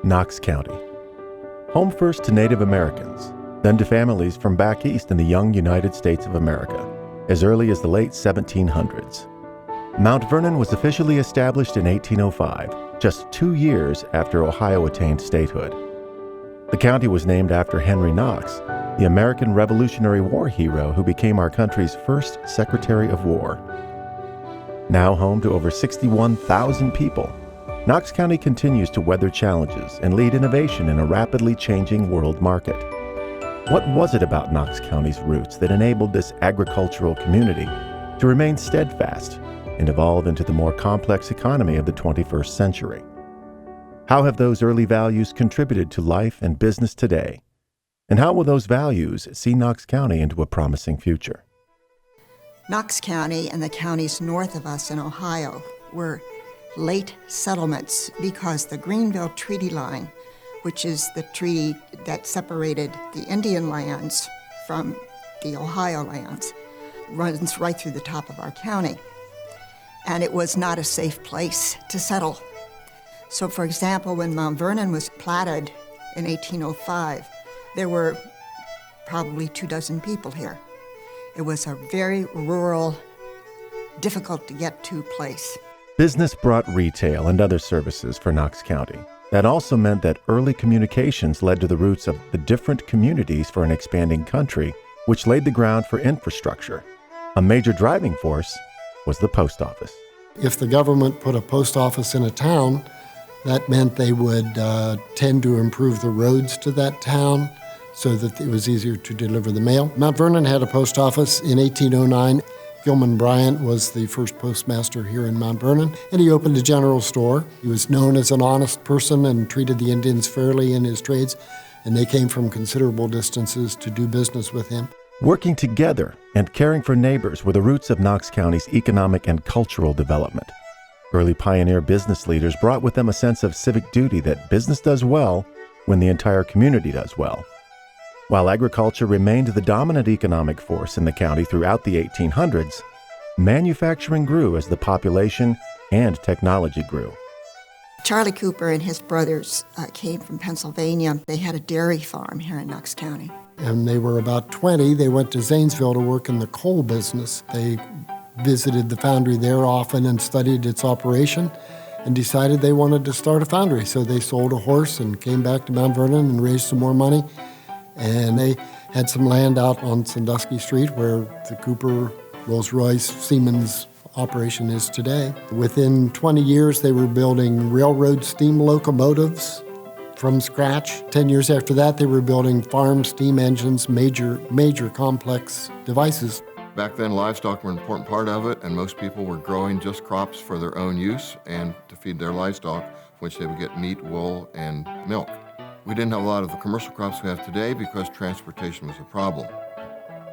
Knox County. Home first to Native Americans, then to families from back east in the young United States of America, as early as the late 1700s. Mount Vernon was officially established in 1805, just 2 years after Ohio attained statehood. The county was named after Henry Knox, the American Revolutionary War hero who became our country's first Secretary of War. Now home to over 61,000 people, Knox County continues to weather challenges and lead innovation in a rapidly changing world market. What was it about Knox County's roots that enabled this agricultural community to remain steadfast and evolve into the more complex economy of the 21st century? How have those early values contributed to life and business today? And how will those values see Knox County into a promising future? Knox County and the counties north of us in Ohio were late settlements because the Greenville Treaty Line, which is the treaty that separated the Indian lands from the Ohio lands, runs right through the top of our county. And it was not a safe place to settle. So, for example, when Mount Vernon was platted in 1805, there were probably 24 people here. It was a very rural, difficult to get to place. Business brought retail and other services for Knox County. That also meant that early communications led to the roots of the different communities for an expanding country, which laid the ground for infrastructure. A major driving force was the post office. If the government put a post office in a town, that meant they would tend to improve the roads to that town so that it was easier to deliver the mail. Mount Vernon had a post office in 1809. Gilman Bryant was the first postmaster here in Mount Vernon, and he opened a general store. He was known as an honest person and treated the Indians fairly in his trades, and they came from considerable distances to do business with him. Working together and caring for neighbors were the roots of Knox County's economic and cultural development. Early pioneer business leaders brought with them a sense of civic duty that business does well when the entire community does well. While agriculture remained the dominant economic force in the county throughout the 1800s, manufacturing grew as the population and technology grew. Charlie Cooper and his brothers came from Pennsylvania. They had a dairy farm here in Knox County. And they were about 20. They went to Zanesville to work in the coal business. They visited the foundry there often and studied its operation and decided they wanted to start a foundry. So they sold a horse and came back to Mount Vernon and raised some more money. And they had some land out on Sandusky Street where the Cooper, Rolls-Royce, Siemens operation is today. Within 20 years, they were building railroad steam locomotives from scratch. 10 years after that, they were building farm steam engines, major complex devices. Back then, livestock were an important part of it, and most people were growing just crops for their own use and to feed their livestock, which they would get meat, wool, and milk. We didn't have a lot of the commercial crops we have today because transportation was a problem.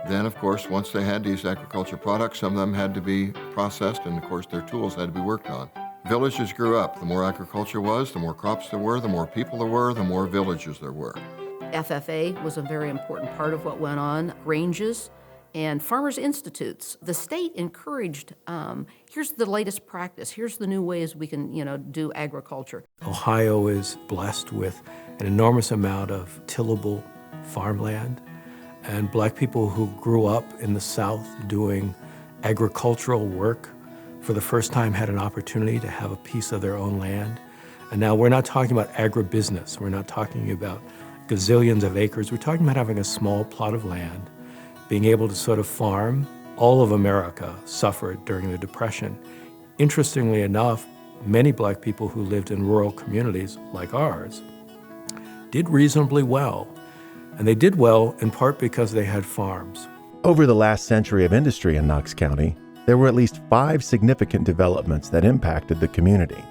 Then, of course, once they had these agriculture products, some of them had to be processed, and of course their tools had to be worked on. Villages grew up. The more agriculture was, the more crops there were, the more people there were, the more villages there were. FFA was a very important part of what went on. Ranges and farmers' institutes. The state encouraged, here's the latest practice, here's the new ways we can, do agriculture. Ohio is blessed with an enormous amount of tillable farmland, and black people who grew up in the South doing agricultural work for the first time had an opportunity to have a piece of their own land. And now we're not talking about agribusiness. We're not talking about gazillions of acres. We're talking about having a small plot of land, being able to sort of farm. All of America suffered during the Depression. Interestingly enough, many black people who lived in rural communities like ours did reasonably well. And they did well in part because they had farms. Over the last century of industry in Knox County, there were at least 5 significant developments that impacted the community.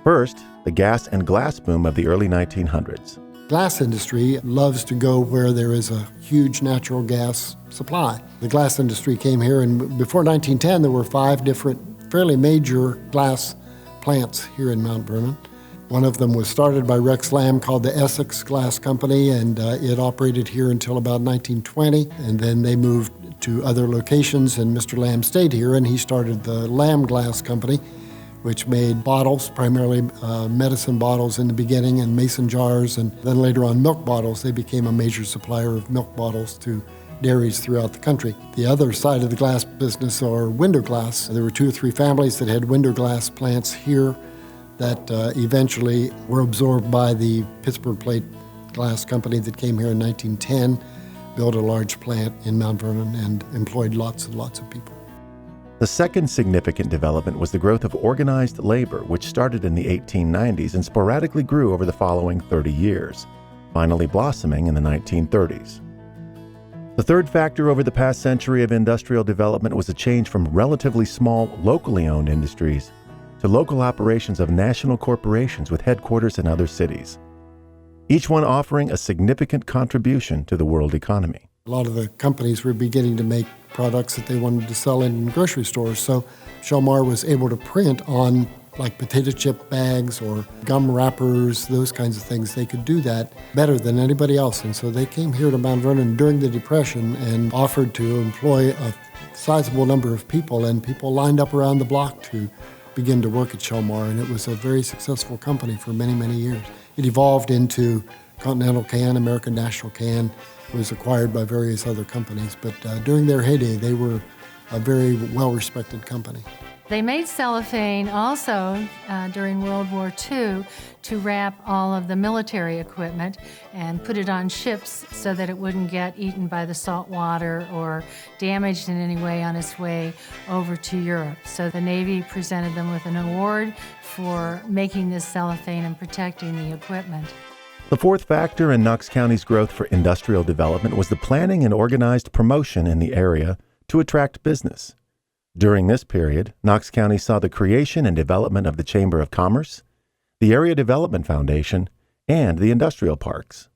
First, the gas and glass boom of the early 1900s. Glass industry loves to go where there is a huge natural gas supply. The glass industry came here, and before 1910, there were 5 different fairly major glass plants here in Mount Vernon. One of them was started by Rex Lamb called the Essex Glass Company, and it operated here until about 1920, and then they moved to other locations, and Mr. Lamb stayed here, and he started the Lamb Glass Company, which made bottles, primarily medicine bottles in the beginning, and mason jars, and then later on milk bottles. They became a major supplier of milk bottles to dairies throughout the country. The other side of the glass business are window glass. There were 2 or 3 families that had window glass plants here that eventually were absorbed by the Pittsburgh Plate Glass Company that came here in 1910, built a large plant in Mount Vernon, and employed lots and lots of people. The second significant development was the growth of organized labor, which started in the 1890s and sporadically grew over the following 30 years, finally blossoming in the 1930s. The third factor over the past century of industrial development was a change from relatively small, locally owned industries to local operations of national corporations with headquarters in other cities, each one offering a significant contribution to the world economy. A lot of the companies were beginning to make products that they wanted to sell in grocery stores, so Shelmar was able to print on like potato chip bags or gum wrappers, those kinds of things. They could do that better than anybody else, and so they came here to Mount Vernon during the Depression and offered to employ a sizable number of people, and people lined up around the block to begin to work at Shelmar, and it was a very successful company for many, many years. It evolved into Continental Can, American National Can. It was acquired by various other companies, but during their heyday, they were a very well-respected company. They made cellophane also during World War II to wrap all of the military equipment and put it on ships so that it wouldn't get eaten by the salt water or damaged in any way on its way over to Europe. So the Navy presented them with an award for making this cellophane and protecting the equipment. The fourth factor in Knox County's growth for industrial development was the planning and organized promotion in the area to attract business. During this period, Knox County saw the creation and development of the Chamber of Commerce, the Area Development Foundation, and the industrial parks.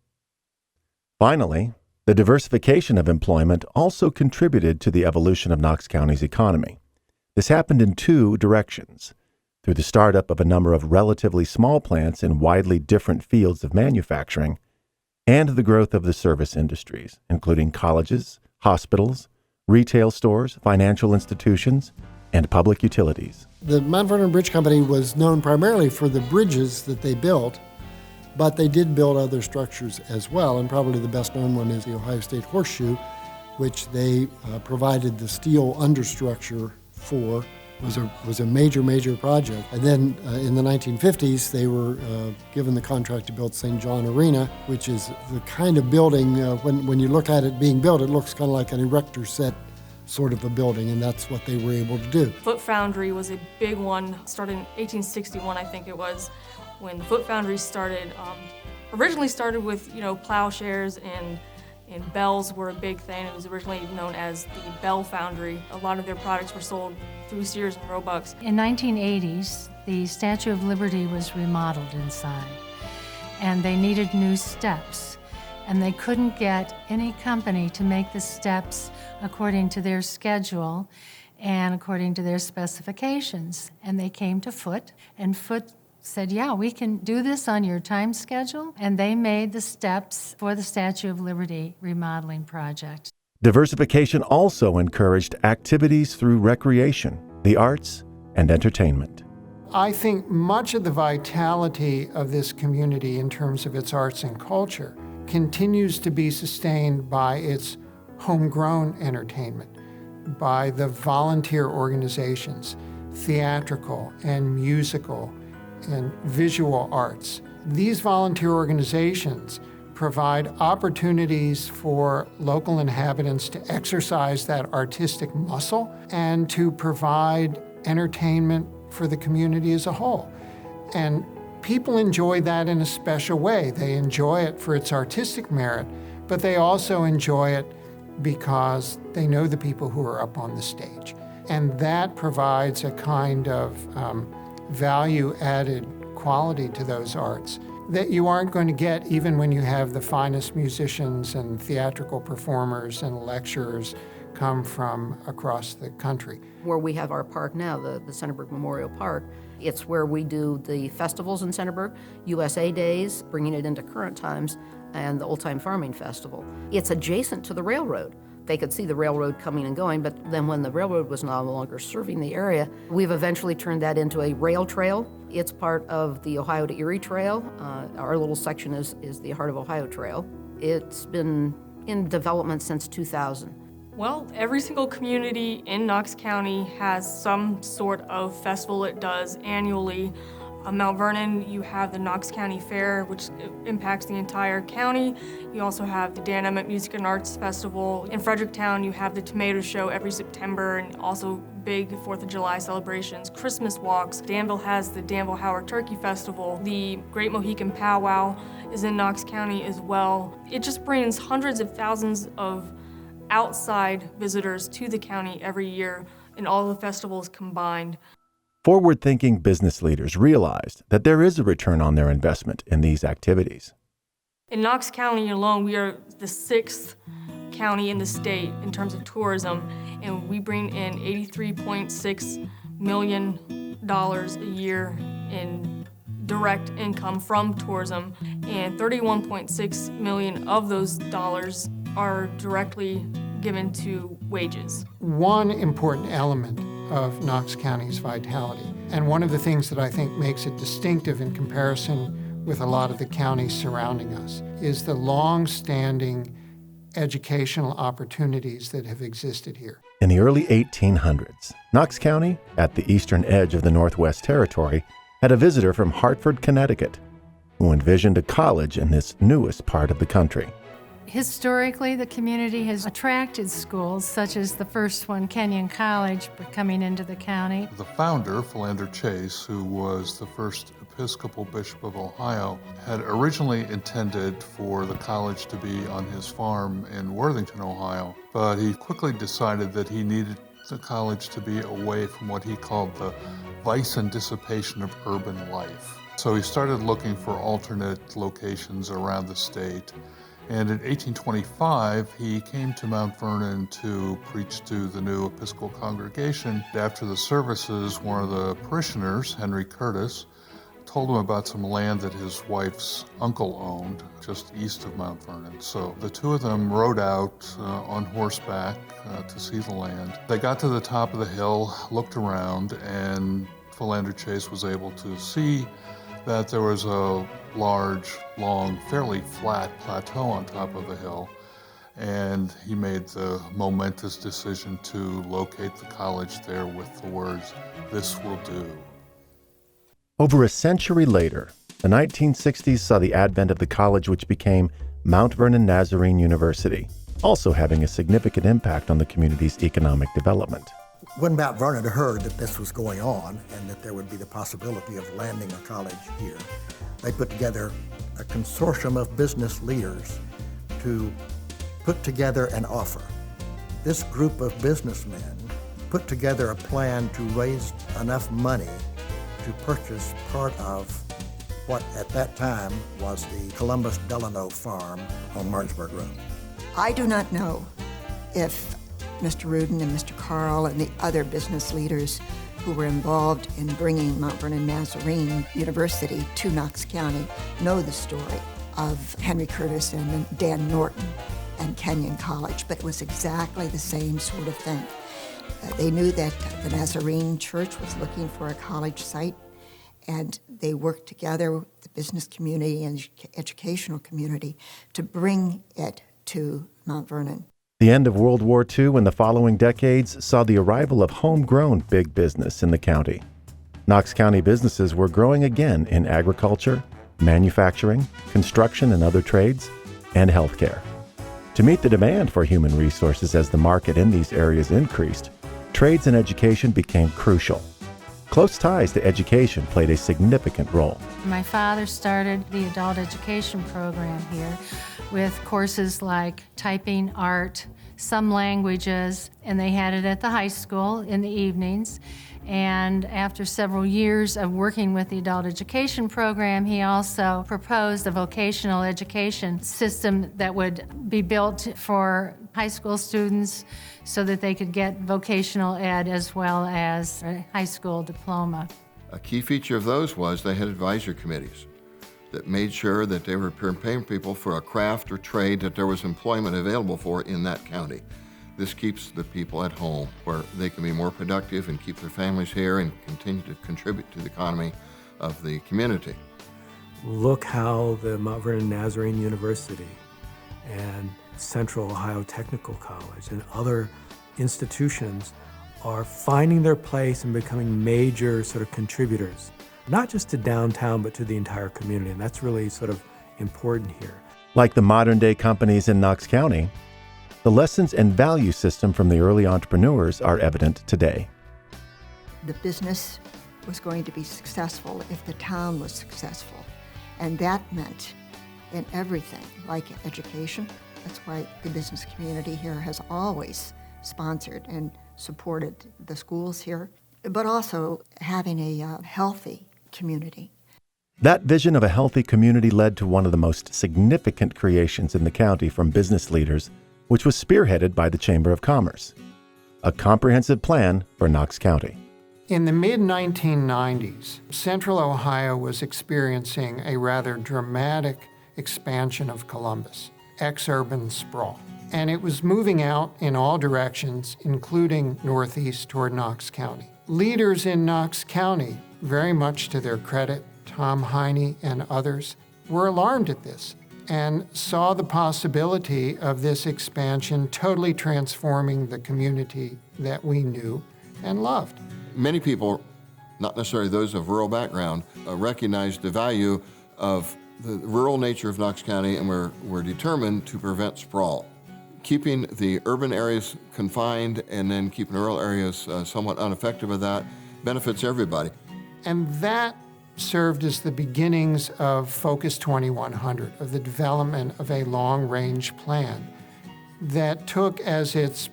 Finally, the diversification of employment also contributed to the evolution of Knox County's economy. This happened in 2 directions: through the startup of a number of relatively small plants in widely different fields of manufacturing, and the growth of the service industries, including colleges, hospitals, retail stores, financial institutions, and public utilities. The Mount Vernon Bridge Company was known primarily for the bridges that they built, but they did build other structures as well, and probably the best known one is the Ohio State Horseshoe, which they provided the steel understructure for. Was a major project. And then in the 1950s, they were given the contract to build St. John Arena, which is the kind of building, when you look at it being built, it looks kind of like an erector set sort of a building, and that's what they were able to do. Foot Foundry was a big one, started in 1861, I think it was, when Foot Foundry started. Originally started with, plowshares and bells were a big thing. It was originally known as the Bell Foundry. A lot of their products were sold through Sears and Roebuck's. In 1980s, the Statue of Liberty was remodeled inside, and they needed new steps. And they couldn't get any company to make the steps according to their schedule and according to their specifications. And they came to Foot, and Foot said, yeah, we can do this on your time schedule. And they made the steps for the Statue of Liberty remodeling project. Diversification also encouraged activities through recreation, the arts, and entertainment. I think much of the vitality of this community in terms of its arts and culture continues to be sustained by its homegrown entertainment, by the volunteer organizations, theatrical and musical and visual arts. These volunteer organizations provide opportunities for local inhabitants to exercise that artistic muscle and to provide entertainment for the community as a whole. And people enjoy that in a special way. They enjoy it for its artistic merit, but they also enjoy it because they know the people who are up on the stage. And that provides a kind of value-added quality to those arts that you aren't going to get even when you have the finest musicians and theatrical performers and lecturers come from across the country. Where we have our park now, the Centerburg Memorial Park, it's where we do the festivals in Centerburg, USA Days, bringing it into current times, and the Old Time Farming Festival. It's adjacent to the railroad. They could see the railroad coming and going, but then when the railroad was no longer serving the area, we've eventually turned that into a rail trail. It's part of the Ohio to Erie Trail. Our little section is the Heart of Ohio Trail. It's been in development since 2000. Well, every single community in Knox County has some sort of festival it does annually. Mount Vernon, you have the Knox County Fair, which impacts the entire county. You also have the Dan Emmett Music and Arts Festival. In Fredericktown, you have the Tomato Show every September, and also big 4th of July celebrations, Christmas walks. Danville has the Danville-Howard Turkey Festival. The Great Mohican Powwow is in Knox County as well. It just brings hundreds of thousands of outside visitors to the county every year, and all the festivals combined. Forward-thinking business leaders realized that there is a return on their investment in these activities. In Knox County alone, we are the 6th county in the state in terms of tourism, and we bring in $83.6 million a year in direct income from tourism, and $31.6 million of those dollars are directly given to wages. One important element of Knox County's vitality, and one of the things that I think makes it distinctive in comparison with a lot of the counties surrounding us, is the long-standing educational opportunities that have existed here. In the early 1800s, Knox County, at the eastern edge of the Northwest Territory, had a visitor from Hartford, Connecticut, who envisioned a college in this newest part of the country. Historically, the community has attracted schools, such as the first one, Kenyon College, coming into the county. The founder, Philander Chase, who was the first Episcopal Bishop of Ohio, had originally intended for the college to be on his farm in Worthington, Ohio, but he quickly decided that he needed the college to be away from what he called the vice and dissipation of urban life. So he started looking for alternate locations around the state. And in 1825, he came to Mount Vernon to preach to the new Episcopal congregation. After the services, one of the parishioners, Henry Curtis, told him about some land that his wife's uncle owned just east of Mount Vernon. So the two of them rode out on horseback to see the land. They got to the top of the hill, looked around, and Philander Chase was able to see that there was a large, long, fairly flat plateau on top of the hill, and he made the momentous decision to locate the college there with the words, "This will do." Over a century later, the 1960s saw the advent of the college which became Mount Vernon Nazarene University, also having a significant impact on the community's economic development. When Mount Vernon heard that this was going on and that there would be the possibility of landing a college here, they put together a consortium of business leaders to put together an offer. This group of businessmen put together a plan to raise enough money to purchase part of what at that time was the Columbus Delano farm on Martinsburg Road. I do not know if Mr. Rudin and Mr. Carl and the other business leaders who were involved in bringing Mount Vernon Nazarene University to Knox County know the story of Henry Curtis and Dan Norton and Kenyon College, but it was exactly the same sort of thing. They knew that the Nazarene Church was looking for a college site, and they worked together with the business community and educational community to bring it to Mount Vernon. The end of World War II and the following decades saw the arrival of homegrown big business in the county. Knox County businesses were growing again in agriculture, manufacturing, construction and other trades, and healthcare. To meet the demand for human resources as the market in these areas increased, trades and education became crucial. Close ties to education played a significant role. My father started the adult education program here with courses like typing, art, some languages, and they had it at the high school in the evenings. And after several years of working with the adult education program, he also proposed a vocational education system that would be built for high school students so that they could get vocational ed as well as a high school diploma. A key feature of those was they had advisory committees that made sure that they were paying people for a craft or trade that there was employment available for in that county. This keeps the people at home where they can be more productive and keep their families here and continue to contribute to the economy of the community. Look how the Mount Vernon Nazarene University and Central Ohio Technical College and other institutions are finding their place and becoming major sort of contributors, not just to downtown, but to the entire community. And that's really sort of important here. Like the modern-day companies in Knox County, the lessons and value system from the early entrepreneurs are evident today. The business was going to be successful if the town was successful. And that meant in everything, like education. That's why the business community here has always sponsored and supported the schools here, but also having a healthy community. That vision of a healthy community led to one of the most significant creations in the county from business leaders, which was spearheaded by the Chamber of Commerce, a comprehensive plan for Knox County. In the mid-1990s, Central Ohio was experiencing a rather dramatic expansion of Columbus, ex-urban sprawl. And it was moving out in all directions, including northeast toward Knox County. Leaders in Knox County, very much to their credit, Tom Heine and others, were alarmed at this and saw the possibility of this expansion totally transforming the community that we knew and loved. Many people, not necessarily those of rural background, recognized the value of the rural nature of Knox County, and we're determined to prevent sprawl. Keeping the urban areas confined and then keeping rural areas somewhat unaffected with that benefits everybody. And that served as the beginnings of Focus 2100, of the development of a long-range plan that took as its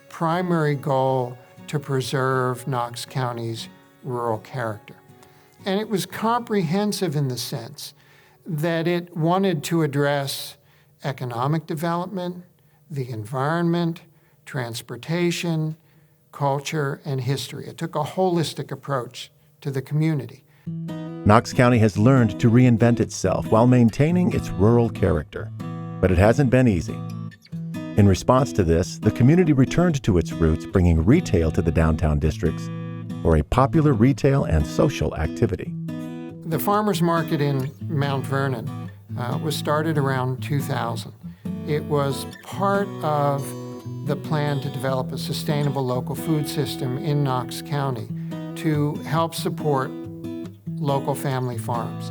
primary goal to preserve Knox County's rural character. And it was comprehensive in the sense that it wanted to address economic development, the environment, transportation, culture, and history. It took a holistic approach to the community. Knox County has learned to reinvent itself while maintaining its rural character, but it hasn't been easy. In response to this, the community returned to its roots, bringing retail to the downtown districts for a popular retail and social activity. The farmers market in Mount Vernon was started around 2000. It was part of the plan to develop a sustainable local food system in Knox County to help support local family farms.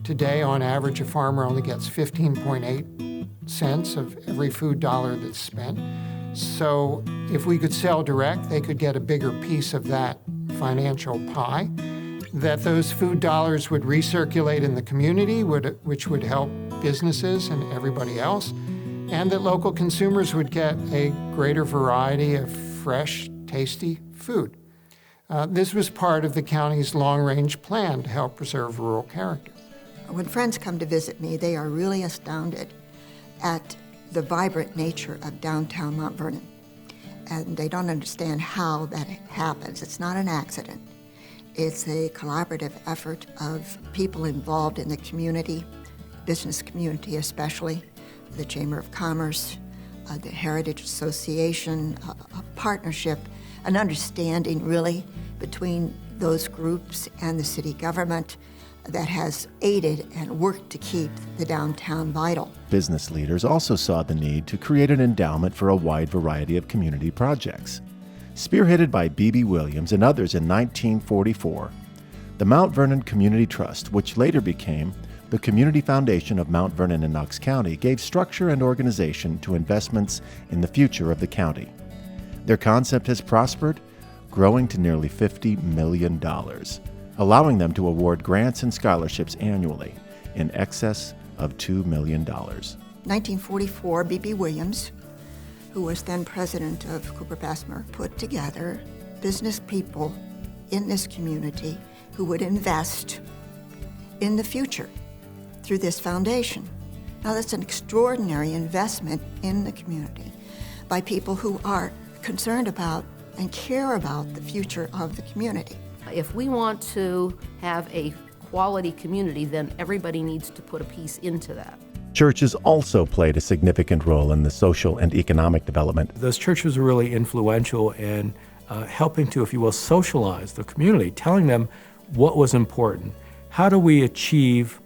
Today, on average, a farmer only gets 15.8 cents of every food dollar that's spent. So if we could sell direct, they could get a bigger piece of that financial pie, that those food dollars would recirculate in the community, which would help businesses and everybody else, and that local consumers would get a greater variety of fresh, tasty food. This was part of the county's long-range plan to help preserve rural character. When friends come to visit me, they are really astounded at the vibrant nature of downtown Mount Vernon. And they don't understand how that happens. It's not an accident. It's a collaborative effort of people involved in the community, business community especially, the Chamber of Commerce, the Heritage Association, a partnership, an understanding really between those groups and the city government that has aided and worked to keep the downtown vital. Business leaders also saw the need to create an endowment for a wide variety of community projects. Spearheaded by B.B. Williams and others in 1944, the Mount Vernon Community Trust, which later became the Community Foundation of Mount Vernon and Knox County, gave structure and organization to investments in the future of the county. Their concept has prospered, growing to nearly $50 million, allowing them to award grants and scholarships annually in excess of $2 million. 1944, B.B. Williams, who was then president of Cooper-Bessemer, put together business people in this community who would invest in the future through this foundation. Now that's an extraordinary investment in the community by people who are concerned about and care about the future of the community. If we want to have a quality community, then everybody needs to put a piece into that. Churches also played a significant role in the social and economic development. Those churches were really influential in helping to, if you will, socialize the community, telling them what was important. How do we achieve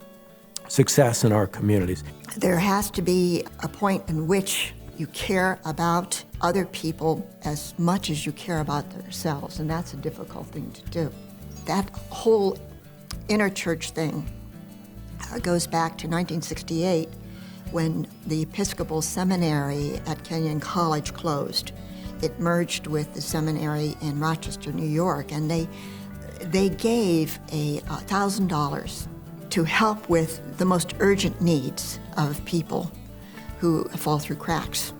success in our communities? There has to be a point in which you care about other people as much as you care about yourselves, and that's a difficult thing to do. That whole interchurch thing goes back to 1968 when the Episcopal Seminary at Kenyon College closed. It merged with the seminary in Rochester, New York, and they gave $1,000 to help with the most urgent needs of people who fall through cracks.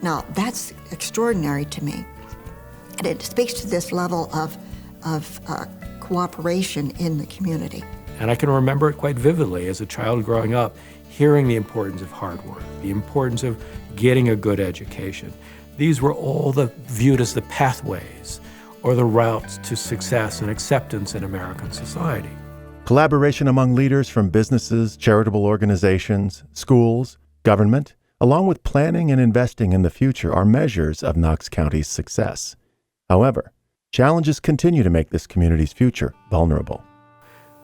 Now, that's extraordinary to me, and it speaks to this level of cooperation in the community. And I can remember it quite vividly as a child growing up, hearing the importance of hard work, the importance of getting a good education. These were all viewed as the pathways or the routes to success and acceptance in American society. Collaboration among leaders from businesses, charitable organizations, schools, government, along with planning and investing in the future are measures of Knox County's success. However, challenges continue to make this community's future vulnerable.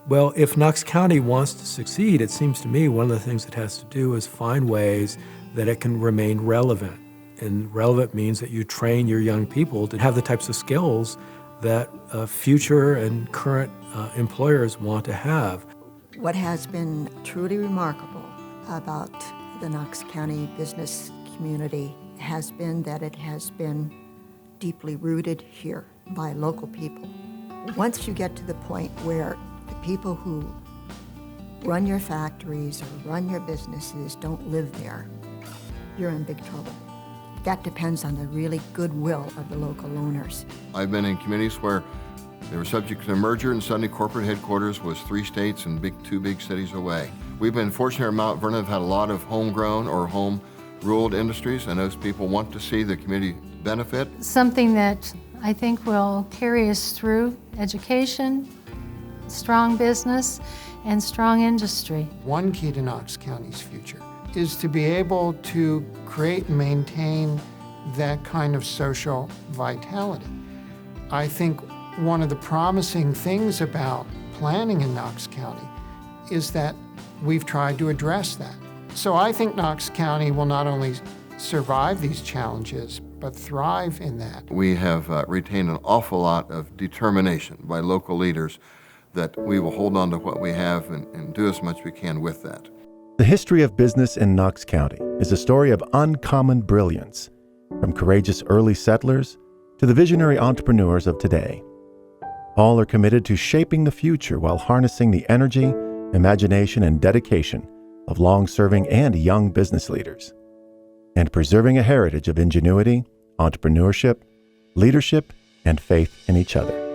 Well, if Knox County wants to succeed, it seems to me one of the things it has to do is find ways that it can remain relevant. And relevant means that you train your young people to have the types of skills that future and current employers want to have. What has been truly remarkable about the Knox County business community has been that it has been deeply rooted here by local people. Once you get to the point where the people who run your factories or run your businesses don't live there, you're in big trouble. That depends on the really goodwill of the local owners. I've been in communities where they were subject to a merger and suddenly corporate headquarters was 3 states and two big cities away. We've been fortunate at Mount Vernon, have had a lot of homegrown or home-ruled industries, and those people want to see the community benefit. Something that I think will carry us through education, strong business, and strong industry. One key to Knox County's future is to be able to create and maintain that kind of social vitality. I think one of the promising things about planning in Knox County is that we've tried to address that. So I think Knox County will not only survive these challenges, but thrive in that. We have retained an awful lot of determination by local leaders that we will hold on to what we have and do as much we can with that. The history of business in Knox County is a story of uncommon brilliance, from courageous early settlers to the visionary entrepreneurs of today. All are committed to shaping the future while harnessing the energy, imagination, and dedication of long-serving and young business leaders, and preserving a heritage of ingenuity, entrepreneurship, leadership, and faith in each other.